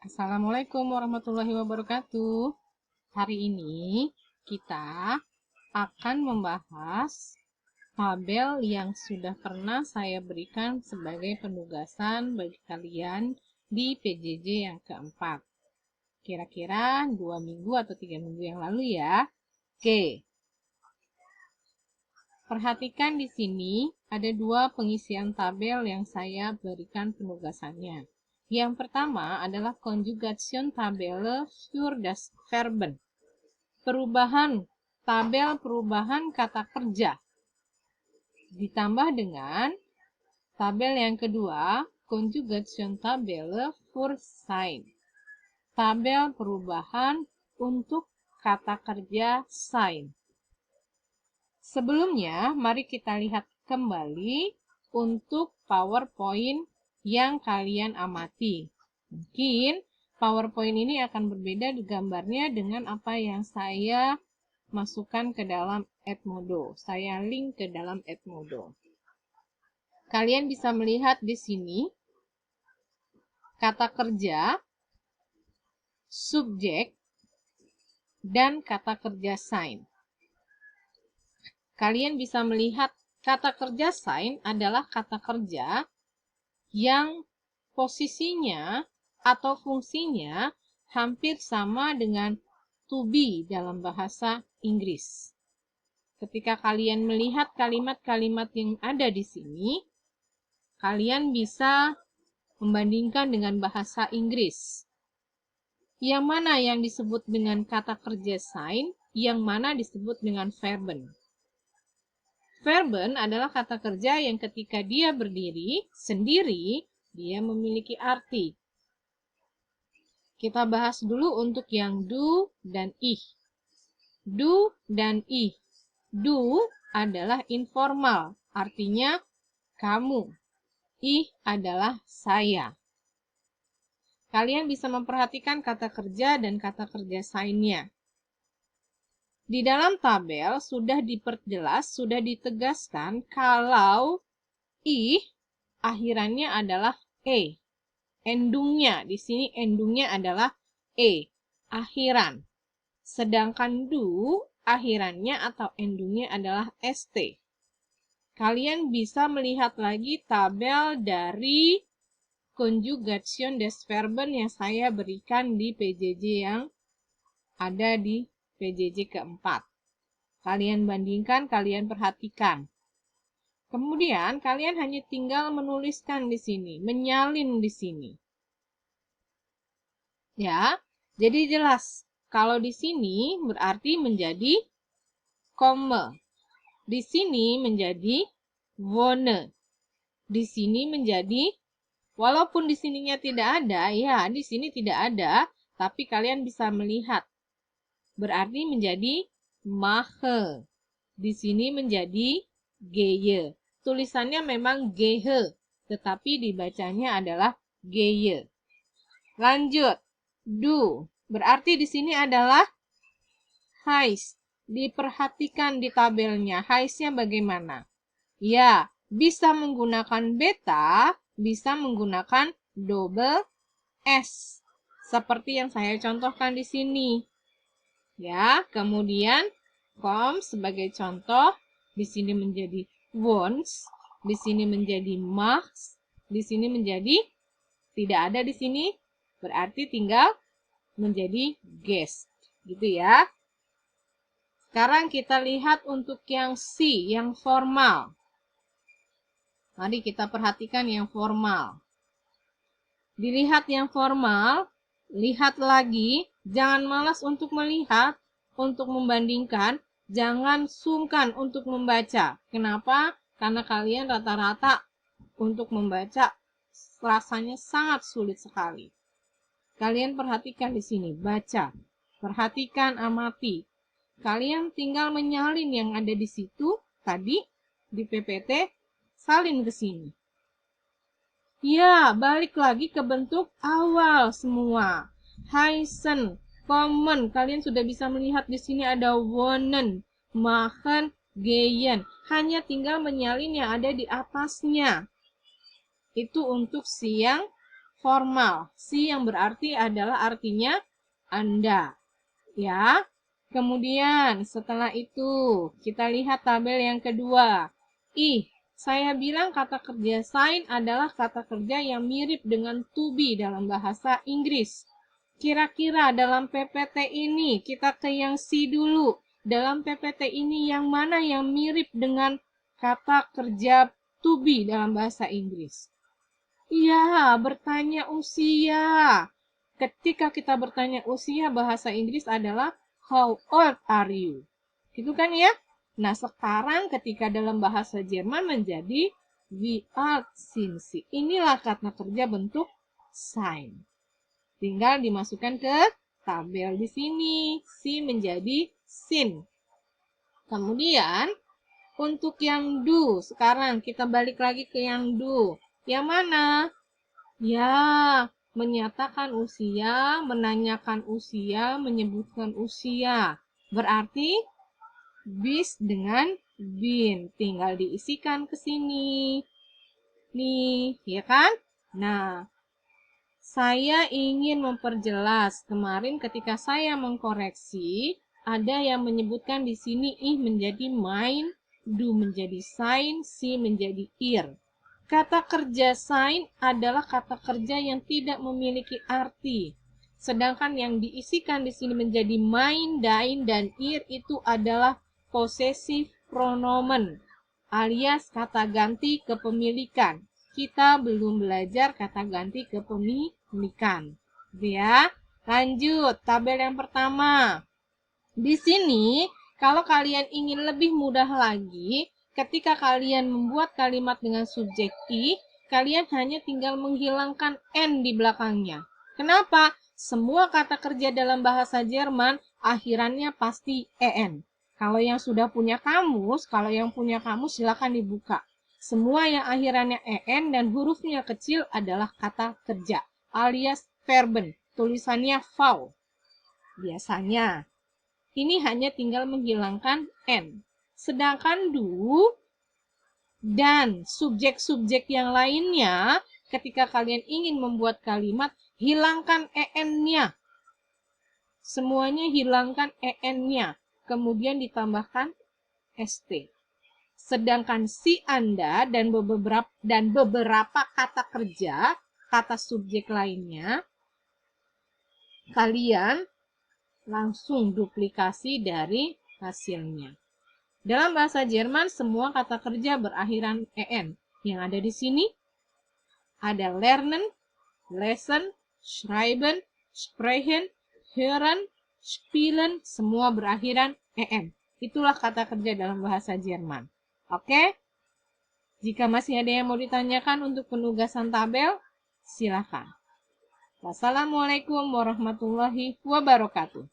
Assalamualaikum warahmatullahi wabarakatuh. Hari ini kita akan membahas tabel yang sudah pernah saya berikan sebagai penugasan bagi kalian di PJJ yang keempat. Kira-kira 2 minggu atau 3 minggu yang lalu ya. Oke. Perhatikan di sini ada 2 pengisian tabel yang saya berikan penugasannya. Yang pertama adalah Conjugation Tabelle für das Verben. Tabel perubahan kata kerja. Ditambah dengan tabel yang kedua, Conjugation Tabelle für Sein. Tabel perubahan untuk kata kerja sein. Sebelumnya, mari kita lihat kembali untuk PowerPoint yang kalian amati. Mungkin PowerPoint ini akan berbeda di gambarnya dengan apa yang saya masukkan ke dalam Edmodo. Saya link ke dalam Edmodo. Kalian bisa melihat di sini kata kerja, subjek, dan kata kerja sein. Kalian bisa melihat kata kerja sein adalah kata kerja yang posisinya atau fungsinya hampir sama dengan to be dalam bahasa Inggris. Ketika kalian melihat kalimat-kalimat yang ada di sini, kalian bisa membandingkan dengan bahasa Inggris. Yang mana yang disebut dengan kata kerja sein, yang mana disebut dengan verben. Verben adalah kata kerja yang ketika dia berdiri sendiri, dia memiliki arti. Kita bahas dulu untuk yang do dan ih. Do dan ih. Do adalah informal, artinya kamu. Ih adalah saya. Kalian bisa memperhatikan kata kerja dan kata kerja sein-nya. Di dalam tabel sudah diperjelas, sudah ditegaskan kalau ih akhirannya adalah e. Endungnya, di sini endungnya adalah e, akhiran. Sedangkan do akhirannya atau endungnya adalah st. Kalian bisa melihat lagi tabel dari Conjugation des Verben yang saya berikan di PJJ yang ada di PJJ keempat. Kalian bandingkan, kalian perhatikan. Kemudian kalian hanya tinggal menuliskan di sini, menyalin di sini. Ya, jadi jelas. Kalau di sini berarti menjadi komme. Di sini menjadi wohne. Di sini menjadi, walaupun di sininya tidak ada, ya di sini tidak ada, tapi kalian bisa melihat. Berarti menjadi mache. Di sini menjadi geye. Tulisannya memang gehe, tetapi dibacanya adalah geye. Lanjut, do. Berarti di sini adalah heiß. Diperhatikan di tabelnya, heißnya bagaimana? Ya, bisa menggunakan beta, bisa menggunakan double S. Seperti yang saya contohkan di sini. Ya, kemudian kom sebagai contoh, di sini menjadi wons, di sini menjadi max, di sini menjadi tidak ada di sini, berarti tinggal menjadi guest, gitu ya. Sekarang kita lihat untuk yang si, yang formal. Mari kita perhatikan yang formal. Dilihat yang formal, lihat lagi, jangan malas untuk melihat, untuk membandingkan, jangan sungkan untuk membaca. Kenapa? Karena kalian rata-rata untuk membaca rasanya sangat sulit sekali. Kalian perhatikan di sini, baca, perhatikan, amati. Kalian tinggal menyalin yang ada di situ tadi di PPT, salin ke sini. Ya, balik lagi ke bentuk awal semua. Heißen, kommen. Kalian sudah bisa melihat di sini ada wohnen, machen, gehen. Hanya tinggal menyalin yang ada di atasnya. Itu untuk siang formal. Sie yang berarti adalah artinya Anda. Ya. Kemudian setelah itu kita lihat tabel yang kedua. Saya bilang kata kerja sein adalah kata kerja yang mirip dengan to be dalam bahasa Inggris. Kira-kira dalam PPT ini kita ke yang si dulu. Dalam PPT ini yang mana yang mirip dengan kata kerja to be dalam bahasa Inggris? Iya, bertanya usia. Ketika kita bertanya usia, bahasa Inggris adalah how old are you? Gitu kan ya? Nah, sekarang ketika dalam bahasa Jerman menjadi wie alt sind Sie. Inilah kata kerja bentuk sein. Tinggal dimasukkan ke tabel di sini. Si menjadi sin. Kemudian, untuk yang do, sekarang kita balik lagi ke yang do. Yang mana? Ya, menyatakan usia, menanyakan usia, menyebutkan usia. Berarti bis dengan bin. Tinggal diisikan ke sini. Nih, ya kan? Nah, saya ingin memperjelas. Kemarin ketika saya mengkoreksi, ada yang menyebutkan di sini menjadi mein, do menjadi sein, si menjadi ir. Kata kerja sein adalah kata kerja yang tidak memiliki arti. Sedangkan yang diisikan di sini menjadi mein, dain, dan ir itu adalah possessive pronomen alias kata ganti kepemilikan. Kita belum belajar kata ganti kepemilikan. Ya, lanjut tabel yang pertama. Di sini, kalau kalian ingin lebih mudah lagi, ketika kalian membuat kalimat dengan subjek kalian hanya tinggal menghilangkan n di belakangnya. Kenapa? Semua kata kerja dalam bahasa Jerman akhirannya pasti en. Kalau yang sudah punya kamus, silakan dibuka. Semua yang akhirannya en dan hurufnya kecil adalah kata kerja, alias verben. Tulisannya V. Biasanya. Ini hanya tinggal menghilangkan n. Sedangkan do dan subjek-subjek yang lainnya, ketika kalian ingin membuat kalimat, hilangkan en-nya. Semuanya hilangkan en-nya. Kemudian ditambahkan st. Sedangkan si Anda dan beberapa kata kerja, kata subjek lainnya, kalian langsung duplikasi dari hasilnya. Dalam bahasa Jerman, semua kata kerja berakhiran en. Yang ada di sini ada lernen, lesen, schreiben, sprechen, hören, spielen, semua berakhiran en. Itulah kata kerja dalam bahasa Jerman. Oke? Jika masih ada yang mau ditanyakan untuk penugasan tabel, silakan. Wassalamualaikum warahmatullahi wabarakatuh.